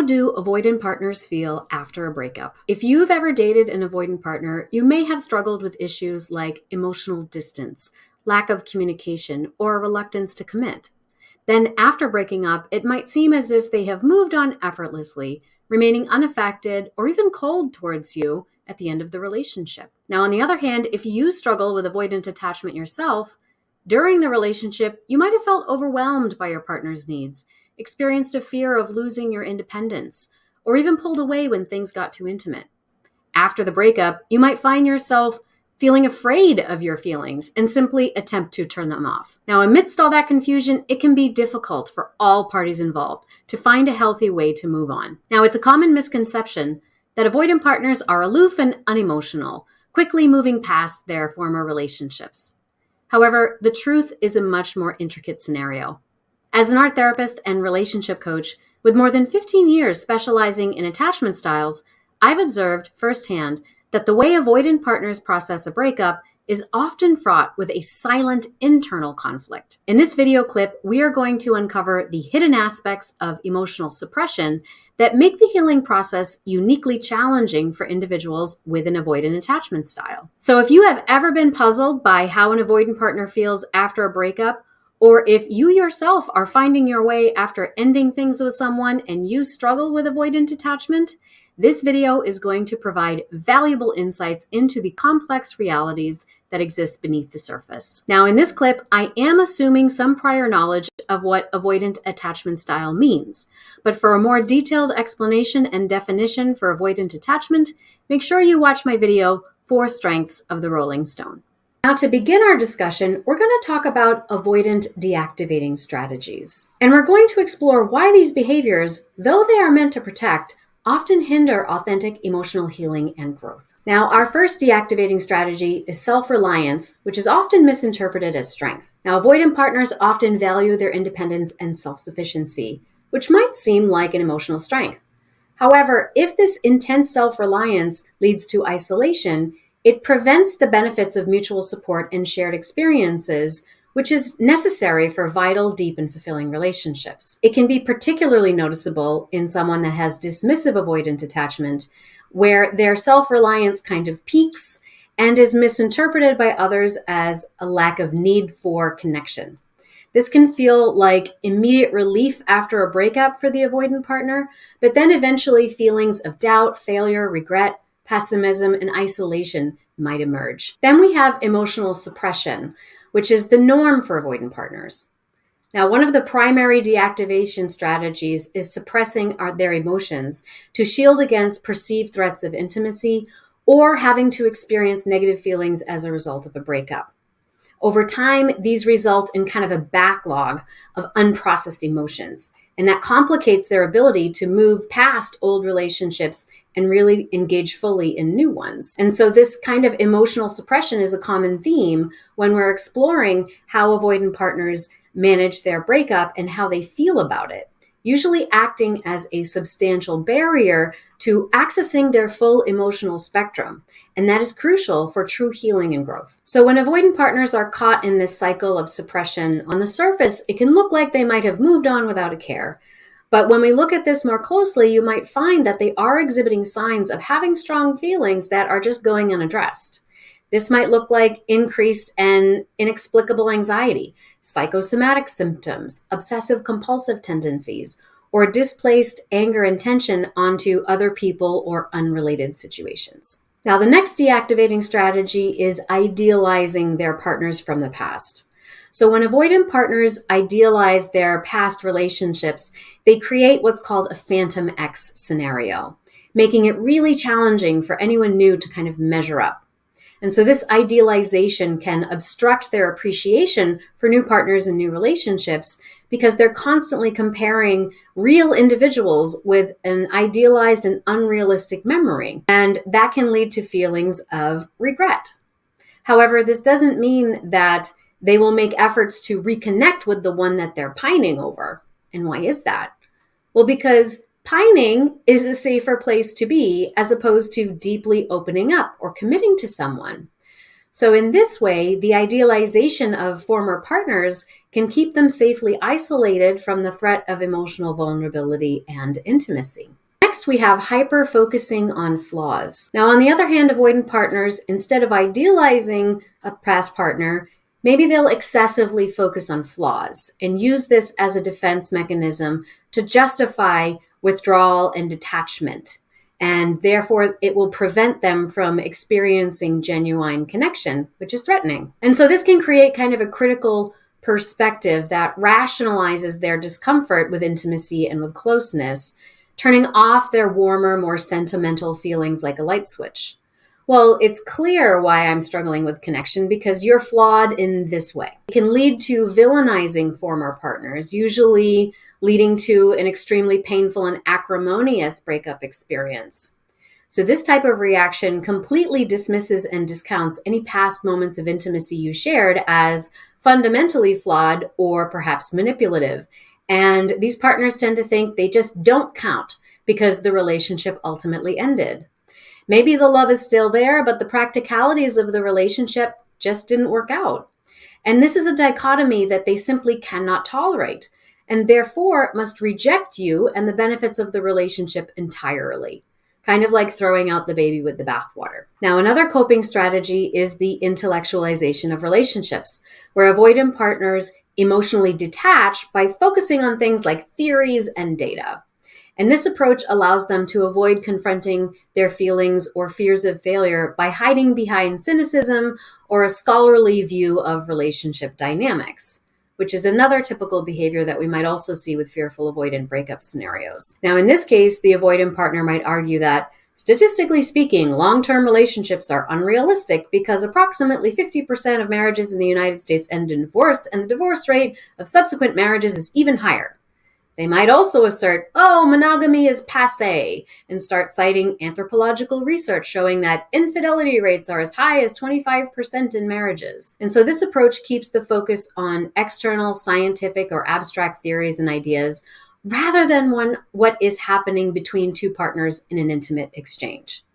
do avoidant partners feel after a breakup? If you've ever dated an avoidant partner, you may have struggled with issues like emotional distance, lack of communication, or a reluctance to commit. Then after breaking up, it might seem as if they have moved on effortlessly, remaining unaffected or even cold towards you at the end of the relationship. Now, on the other hand, if you struggle with avoidant attachment yourself, during the relationship, you might have felt overwhelmed by your partner's needs, experienced a fear of losing your independence, or even pulled away when things got too intimate. After the breakup, you might find yourself feeling afraid of your feelings and simply attempt to turn them off. Now, amidst all that confusion, it can be difficult for all parties involved to find a healthy way to move on. Now, it's a common misconception that avoidant partners are aloof and unemotional, quickly moving past their former relationships. However, the truth is a much more intricate scenario. As an art therapist and relationship coach with more than 15 years specializing in attachment styles, I've observed firsthand that the way avoidant partners process a breakup is often fraught with a silent internal conflict. In this video clip, we are going to uncover the hidden aspects of emotional suppression that make the healing process uniquely challenging for individuals with an avoidant attachment style. So if you have ever been puzzled by how an avoidant partner feels after a breakup, or if you yourself are finding your way after ending things with someone and you struggle with avoidant attachment, this video is going to provide valuable insights into the complex realities that exist beneath the surface. Now, in this clip, I am assuming some prior knowledge of what avoidant attachment style means. But for a more detailed explanation and definition for avoidant attachment, make sure you watch my video, 4 Strengths of the Rolling Stone. Now, to begin our discussion, we're going to talk about avoidant deactivating strategies. And we're going to explore why these behaviors, though they are meant to protect, often hinder authentic emotional healing and growth. Now, our first deactivating strategy is self-reliance, which is often misinterpreted as strength. Now, avoidant partners often value their independence and self-sufficiency, which might seem like an emotional strength. However, if this intense self-reliance leads to isolation, it prevents the benefits of mutual support and shared experiences, which is necessary for vital, deep, and fulfilling relationships. It can be particularly noticeable in someone that has dismissive avoidant attachment, where their self-reliance kind of peaks and is misinterpreted by others as a lack of need for connection. This can feel like immediate relief after a breakup for the avoidant partner, but then eventually feelings of doubt, failure, regret, pessimism, and isolation might emerge. Then we have emotional suppression, which is the norm for avoidant partners. Now, one of the primary deactivation strategies is suppressing their emotions to shield against perceived threats of intimacy or having to experience negative feelings as a result of a breakup. Over time, these result in kind of a backlog of unprocessed emotions, and that complicates their ability to move past old relationships and really engage fully in new ones. And so this kind of emotional suppression is a common theme when we're exploring how avoidant partners manage their breakup and how they feel about it, usually acting as a substantial barrier to accessing their full emotional spectrum. And that is crucial for true healing and growth. So when avoidant partners are caught in this cycle of suppression, on the surface, it can look like they might have moved on without a care. But when we look at this more closely, you might find that they are exhibiting signs of having strong feelings that are just going unaddressed. This might look like increased and inexplicable anxiety, psychosomatic symptoms, obsessive compulsive tendencies, or displaced anger and tension onto other people or unrelated situations. Now, the next deactivating strategy is idealizing their partners from the past. So when avoidant partners idealize their past relationships, they create what's called a phantom X scenario, making it really challenging for anyone new to kind of measure up. And so this idealization can obstruct their appreciation for new partners and new relationships because they're constantly comparing real individuals with an idealized and unrealistic memory. And that can lead to feelings of regret. However, this doesn't mean that they will make efforts to reconnect with the one that they're pining over. And why is that? Well, because pining is a safer place to be as opposed to deeply opening up or committing to someone. So in this way, the idealization of former partners can keep them safely isolated from the threat of emotional vulnerability and intimacy. Next, we have hyper-focusing on flaws. Now, on the other hand, avoidant partners, instead of idealizing a past partner, maybe they'll excessively focus on flaws and use this as a defense mechanism to justify withdrawal and detachment. And therefore, it will prevent them from experiencing genuine connection, which is threatening. And so this can create kind of a critical perspective that rationalizes their discomfort with intimacy and with closeness, turning off their warmer, more sentimental feelings like a light switch. Well, it's clear why I'm struggling with connection because you're flawed in this way. It can lead to villainizing former partners, usually leading to an extremely painful and acrimonious breakup experience. So this type of reaction completely dismisses and discounts any past moments of intimacy you shared as fundamentally flawed or perhaps manipulative. And these partners tend to think they just don't count because the relationship ultimately ended. Maybe the love is still there, but the practicalities of the relationship just didn't work out. And this is a dichotomy that they simply cannot tolerate, and therefore must reject you and the benefits of the relationship entirely. Kind of like throwing out the baby with the bathwater. Now, another coping strategy is the intellectualization of relationships, where avoidant partners emotionally detach by focusing on things like theories and data. And this approach allows them to avoid confronting their feelings or fears of failure by hiding behind cynicism or a scholarly view of relationship dynamics, which is another typical behavior that we might also see with fearful avoidant breakup scenarios. Now, in this case, the avoidant partner might argue that, statistically speaking, long-term relationships are unrealistic because approximately 50% of marriages in the United States end in divorce, and the divorce rate of subsequent marriages is even higher. They might also assert, oh, monogamy is passé, and start citing anthropological research showing that infidelity rates are as high as 25% in marriages. And so this approach keeps the focus on external scientific or abstract theories and ideas rather than what is happening between two partners in an intimate exchange.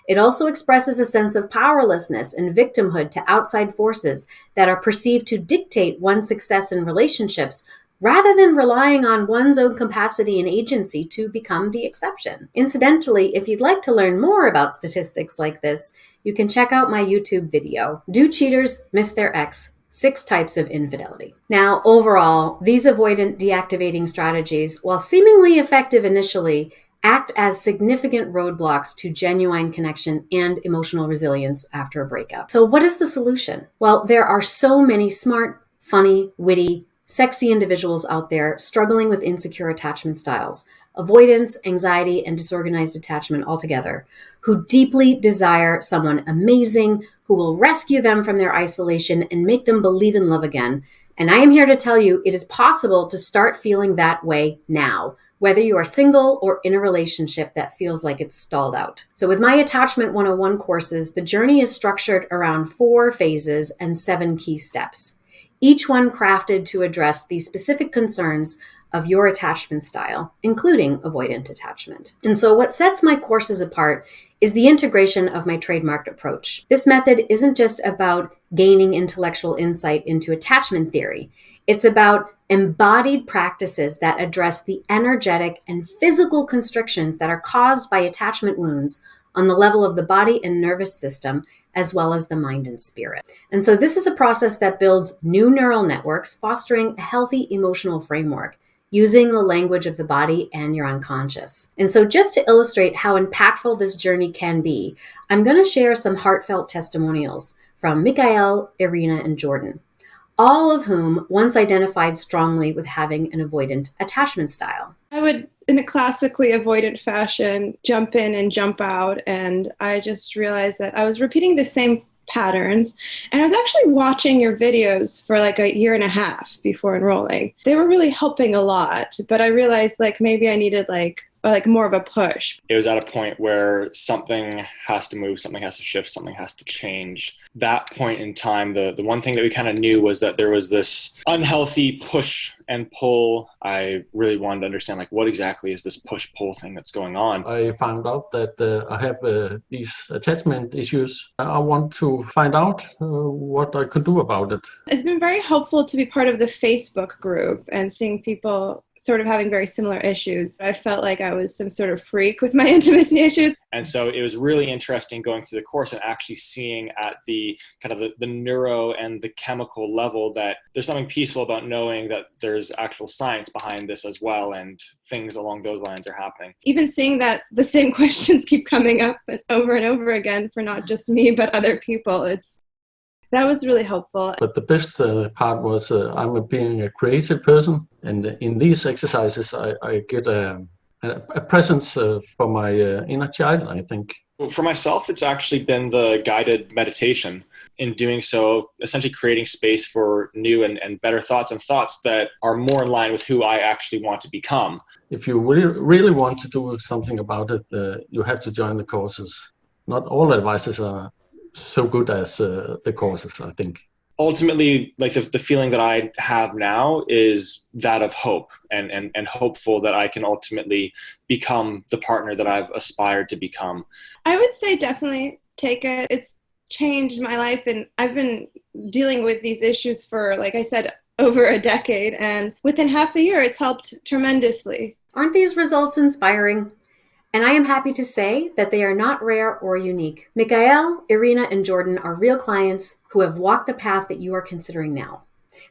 It also expresses a sense of powerlessness and victimhood to outside forces that are perceived to dictate one's success in relationships rather than relying on one's own capacity and agency to become the exception. Incidentally, if you'd like to learn more about statistics like this, you can check out my YouTube video, Do Cheaters Miss Their Ex? 6 Types of Infidelity. Now, overall, these avoidant deactivating strategies, while seemingly effective initially, act as significant roadblocks to genuine connection and emotional resilience after a breakup. So what is the solution? Well, there are so many smart, funny, witty, sexy individuals out there struggling with insecure attachment styles, avoidance, anxiety, and disorganized attachment altogether, who deeply desire someone amazing who will rescue them from their isolation and make them believe in love again. And I am here to tell you it is possible to start feeling that way now, whether you are single or in a relationship that feels like it's stalled out. So with my Attachment 101 courses, the journey is structured around 4 phases and 7 key steps, each one crafted to address the specific concerns of your attachment style, including avoidant attachment. And so what sets my courses apart is the integration of my trademarked approach. This method isn't just about gaining intellectual insight into attachment theory. It's about embodied practices that address the energetic and physical constrictions that are caused by attachment wounds on the level of the body and nervous system, as well as the mind and spirit. And so this is a process that builds new neural networks, fostering a healthy emotional framework, using the language of the body and your unconscious. And so just to illustrate how impactful this journey can be, I'm going to share some heartfelt testimonials from Mikael, Irina, and Jordan, all of whom once identified strongly with having an avoidant attachment style. I would, in a classically avoidant fashion, jump in and jump out, and I just realized that I was repeating the same patterns, and I was actually watching your videos for like a year and a half before enrolling. They were really helping a lot, but I realized like maybe I needed like more of a push. It was at a point where something has to move, something has to shift, something has to change. That point in time, the one thing that we kind of knew was that there was this unhealthy push and pull. I really wanted to understand like what exactly is this push-pull thing that's going on. I found out that I have these attachment issues. I want to find out what I could do about it. It's been very helpful to be part of the Facebook group and seeing people sort of having very similar issues. I felt like I was some sort of freak with my intimacy issues. And so it was really interesting going through the course and actually seeing at the kind of the neuro and the chemical level that there's something peaceful about knowing that there's actual science behind this as well, and things along those lines are happening. Even seeing that the same questions keep coming up over and over again for not just me, but other people, that was really helpful. But the best part was I'm being a creative person, and in these exercises I get a presence from my inner child, I think. For myself, it's actually been the guided meditation. In doing so, essentially creating space for new and better thoughts, and thoughts that are more in line with who I actually want to become. If you really want to do something about it, you have to join the courses. Not all advices are so good as the courses, I think. Ultimately, like the feeling that I have now is that of hope, and hopeful that I can ultimately become the partner that I've aspired to become. I would say definitely take it. It's changed my life, and I've been dealing with these issues for, like I said, over a decade, and within half a year it's helped tremendously. Aren't these results inspiring? And I am happy to say that they are not rare or unique. Mikhail, Irina, and Jordan are real clients who have walked the path that you are considering now.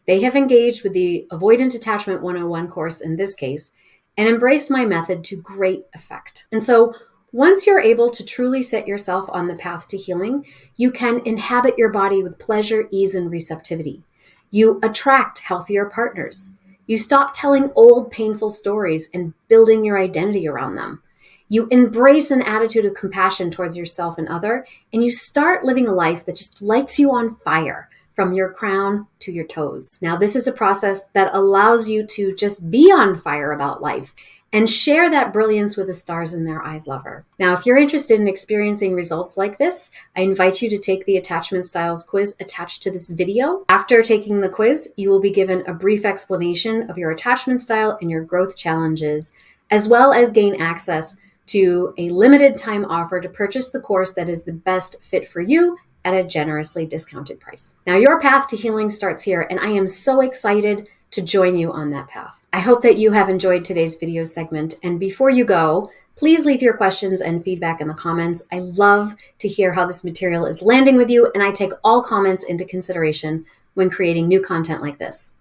They have engaged with the Avoidant Attachment 101 course in this case, and embraced my method to great effect. And so once you're able to truly set yourself on the path to healing, you can inhabit your body with pleasure, ease, and receptivity. You attract healthier partners. You stop telling old, painful stories and building your identity around them. You embrace an attitude of compassion towards yourself and other, and you start living a life that just lights you on fire from your crown to your toes. Now, this is a process that allows you to just be on fire about life and share that brilliance with the stars in their eyes lover. Now, if you're interested in experiencing results like this, I invite you to take the attachment styles quiz attached to this video. After taking the quiz, you will be given a brief explanation of your attachment style and your growth challenges, as well as gain access to a limited time offer to purchase the course that is the best fit for you at a generously discounted price. Now, your path to healing starts here, and I am so excited to join you on that path. I hope that you have enjoyed today's video segment, and before you go, please leave your questions and feedback in the comments. I love to hear how this material is landing with you, and I take all comments into consideration when creating new content like this.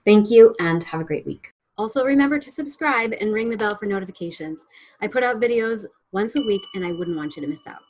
Thank you, and have a great week. Also, remember to subscribe and ring the bell for notifications. I put out videos once a week, and I wouldn't want you to miss out.